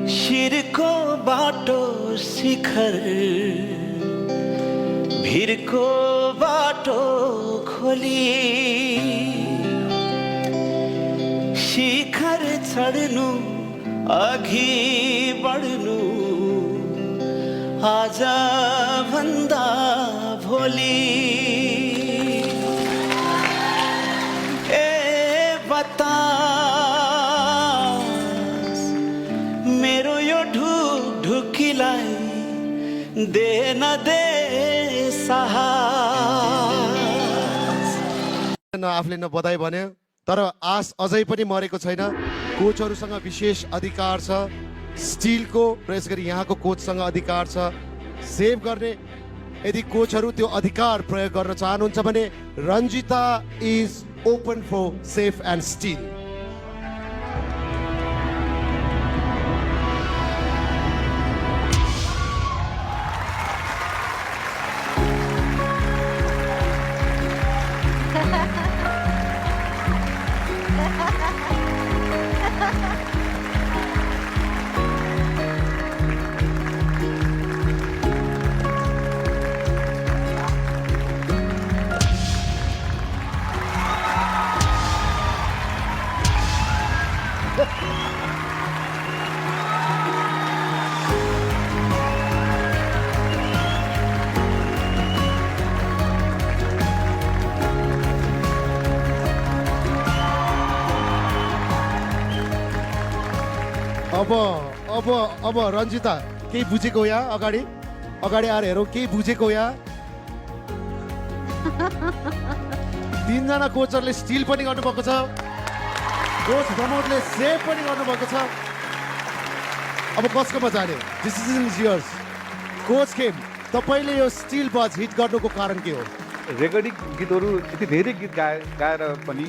शिरको बाटो शिखर भिरको बाटो खोली शिखर चढ्नु अघि बढ्नु आज भन्दा भोलि बतास मेरो यो ढुकढुकीलाई दे न दे साहस। आफूले न बधाई भन्यो तर आश अझै पनि मरेको छैन। कोचहरूसँग विशेष अधिकार छ, स्टिलको विशेष गरी यहाँको कोचसँग अधिकार छ सेभ गर्ने। यदि कोचहरू त्यो अधिकार प्रयोग गर्न चाहनुहुन्छ भने Ranjita is open for safe and steel. अब रन्जिता केही बुझेको या अगाडि आएर हेरौँ केही बुझेको या। तीनजना कोचरले स्टिल पनि गर्नुभएको छ, कोच प्रमोदले सेभ पनि गर्नुभएको छ। अब कसकोमा जाने? Decision is yours. Coach Khem, तपाईले यो स्टिल बज हिट गर्नुको कारण के हो? रेकर्डिङ गीतहरू यति धेरै गीत गाएर पनि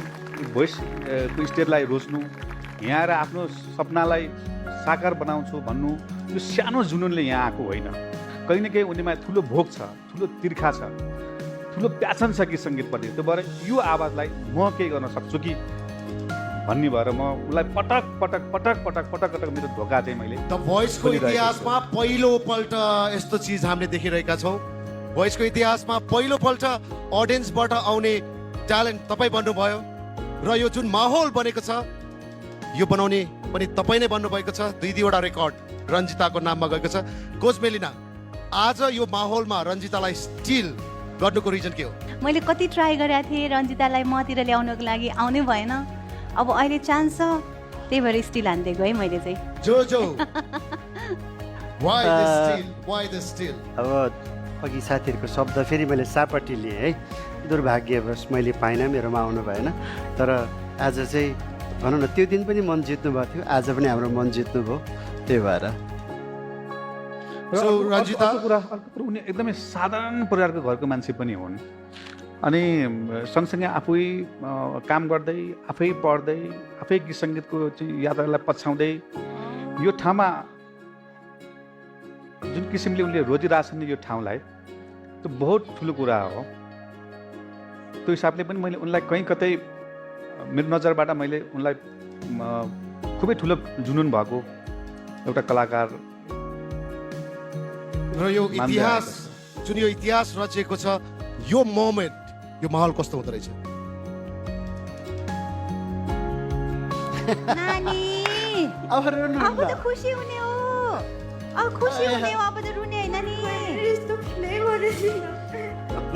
भोइसको स्टेजलाई रोज्नु, यहाँ आएर आफ्नो सपनालाई साकार बनाउँछु भन्नु, यो सानो जुनुनले यहाँ आएको होइन। कहीँ न कहीँ उनीमा ठुलो भोग छ, ठुलो तिर्खा छ, ठुलो प्यासन छ कि सङ्गीतप्रति। त्यो भएर यो आवाजलाई म केही गर्न सक्छु कि भन्ने भएर म उसलाई पटक पटक पटक पटक पटक पटक मेरो धोका चाहिँ मैले द भोइसको इतिहासमा पहिलोपल्ट यस्तो चिज हामीले देखिरहेका छौँ। भोइसको इतिहासमा पहिलोपल्ट अडियन्सबाट आउने ट्यालेन्ट तपाईँ बन्नुभयो र यो जुन माहौल बनेको छ यो बनाउने पनि तपाईँ नै बन्नुभएको छ। दुईवटा रेकर्ड रन्जिताको नाममा गएको छ। कोच मेलिना, आज यो माहौलमा रन्जितालाई स्टिल गर्नुको रिजन के हो? मैले कति ट्राई गरेको थिएँ रन्जितालाई मतिर ल्याउनको लागि, आउनै भएन। अब अहिले चान्स छ, त्यही भएर स्टिल हान्दै गएँ मैले चाहिँ। Why the steel? Why the steel? अब अघि साथीहरूको शब्द फेरि मैले सापट्टि लिएँ है। दुर्भाग्यवश मैले पाइनँ, मेरोमा आउनु भएन। तर आज चाहिँ भनौँ न त्यो दिन पनि मन जित्नु भएको थियो, आज पनि हाम्रो मन जित्नु भयो। त्यही भएर रन्जिता उनी एकदमै साधारण परिवारको घरको मान्छे पनि हुन्। अनि सँगसँगै आफै काम गर्दै, आफै पढ्दै, आफै गीत सङ्गीतको चाहिँ यात्रालाई पछ्याउँदै यो ठाउँमा जुन किसिमले उनले रोजिरहेछन् यो ठाउँलाई, त्यो बहुत ठुलो कुरा हो। त्यो हिसाबले पनि मैले उनलाई कहीँ कतै मेरो नजरबाट मैले उनलाई खुबै ठुलो जुनुन भएको एउटा कलाकार र यो इतिहास जुन यो इतिहास रचेको छ, यो मोमेन्ट, यो माहौल कस्तो हुँदो रहेछ? नानी अब त खुसी हुने हो, अब खुसी हुने हो, अब त रुने होइन नि।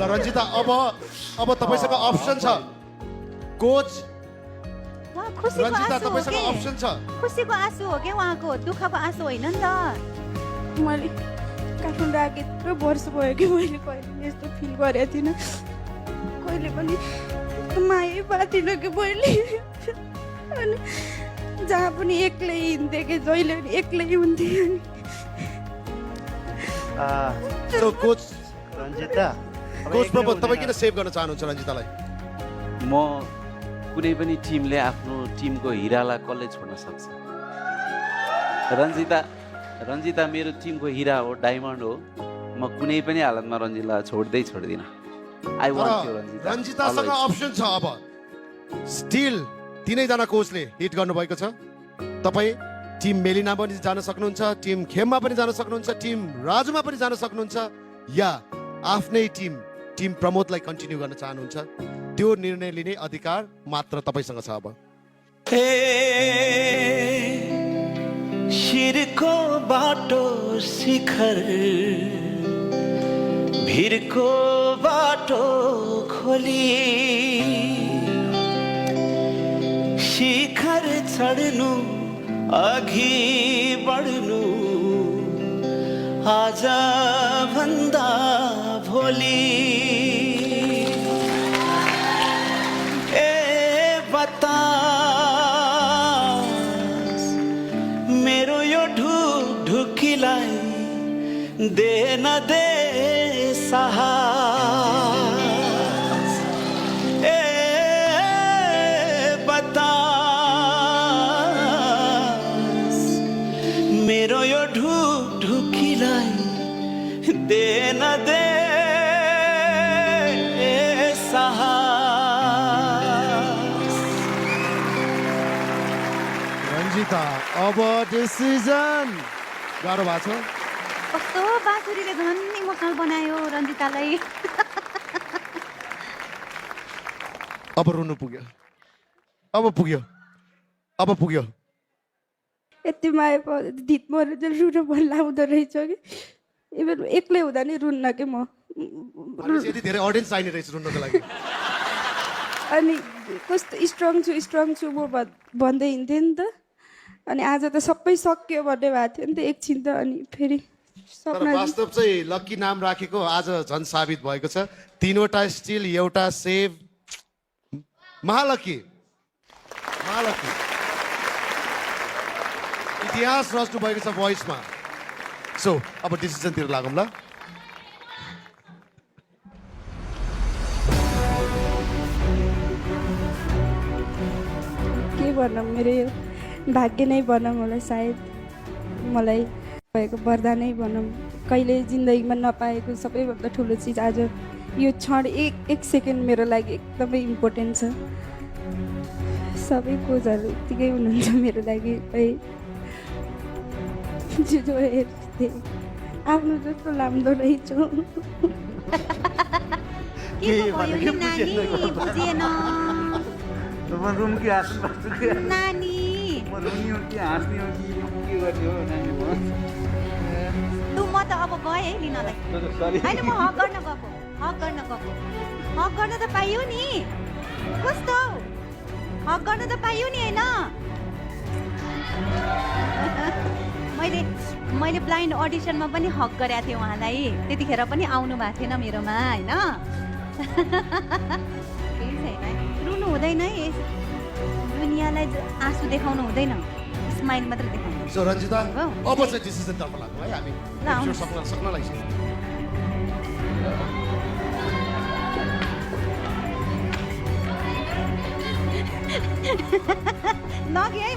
ल रन्जिता, अब तपाईसँग अप्सन छ। कोच रन्जिता, तपाईसँग अप्सन छ। खुसीको आँसु हो क्या उहाँको, दुःखको आँसु होइन नि त। मैले काठमाडौँ आएको यत्रो वर्ष भयो कि मैले कहिले यस्तो फिल गरेको थिइनँ। कहिले पनि मायै पाथिनँ कि मैले। अनि जहाँ पनि एक्लै हिँड्थेँ कि जहिले पनि एक्लै हुन्थेँ। कोच रन्जिता, कोच प्रमोद, तपाईँ किन सेभ गर्न चाहनुहुन्छ रन्जितालाई? म कुनै पनि टिमले आफ्नो टिमको हिरालाई कसले छोड्न सक्छ? रन्जिता मेरो टिमको हिरा हो, डायमन्ड हो। म कुनै पनि हालतमा रन्जितालाई छोड्दिनँ। I want you Ranjita. रन्जितासँग अप्सन छ अब स्टिल तीनैजना कोचले हिट गर्नुभएको छ। तपाईँ टिम मेलिना पनि जान सक्नुहुन्छ, टिम खेममा पनि जान सक्नुहुन्छ, टिम राजुमा पनि जान सक्नुहुन्छ, या आफ्नै टिम प्रमोदलाई कन्टिन्यू गर्न चाहनुहुन्छ। त्यो निर्णय लिने अधिकार मात्र तपाईँसँग छ। अब शिरको बाटो शिखर भिरको बाटो खोली शिखर चढ्नु अघि बढ्नु आज भन्दा भोलि ए बतास मेरो यो ढुकीलाई दे न दे साहस ए बतास मेरो यो ढुकीलाई दे न दे साहस। रञ्जिता अब डिसिजन गाह्रो भएको छ। कस्तो बाँसुरीले झन् इमोसनल बनायो रञ्जितालाई। अब रुनु पुग्यो, अब पुग्यो, अब पुग्यो। यति माया धित मरेर चाहिँ रुन मन लाउँदो रहेछ कि इभन एक्लै हुँदा नि रुन्न कि म। भनेपछि यति धेरै अडियन्स चाहिने रहेछ रुन्नको लागि। अनि कस्तो स्ट्रङ छु म भन्दै हिँड्थेँ नि त। अनि आज त सबै सक्यो भन्ने भएको थियो नि त एकछिन त। अनि फेरि तर वास्तव चाहिँ लक्की नाम राखेको आज झन् साबित भएको छ। 3वटा स्टिल, एउटा सेभ। महालक्की इतिहास रच्नु भएको छ भोइसमा। सो अब डिसिजनतिर लागौँ ल। के भनौँ, मेरो यो भाग्य नै भनौँ होला सायद, मलाई भएको वरदान नै भनौँ। कहिले जिन्दगीमा नपाएको सबैभन्दा ठुलो चिज आज यो क्षण एक सेकेन्ड मेरो लागि एकदमै इम्पोर्टेन्ट छ। सबै कोचहरू यत्तिकै हुनुहुन्छ मेरो लागि। जो हेर्थे आफ्नो जस्तो राम्रो रहेछ। के भयो नि नानी, बुझेन रुम कि हाँस्नु पर्छ कि नानी। म रुनी हो कि हाँस्ने हो कि के गर्ने हो नानी म। लु म त अब गएँ है लिनलाई। सरी होइन म हक गर्न गएको, हक गर्न त पाइयो नि। कस्तो हक गर्न त पाइयो नि होइन। मैले ब्लाइन्ड अडिसनमा पनि हक गरेको थिएँ उहाँलाई। त्यतिखेर पनि आउनु भएको थिएन मेरोमा होइन। केही छैन, रुनु हुँदैन है। दुनियाँलाई आँसु देखाउनु हुँदैन, स्माइल मात्र देखाउनु। सो रञ्जिता अब चाहिँ डिसिजन तर्फ लाग्नु है हामी। आउनु। सक्न लाग्छ। लगेँ है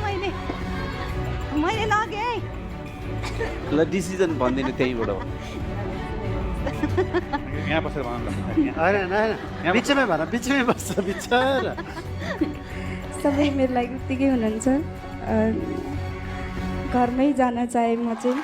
मैले लगेँ। ल डिसिजन भन्दिनँ त्यहीँबाट। यहाँ बसेर भनौँ न। होइन बिचमै भन, बिचमै बस्छ बिचरा। सबै मेरो लागि उत्तिकै हुनुहुन्छ। घरमै जान चाहे म चाहिँ।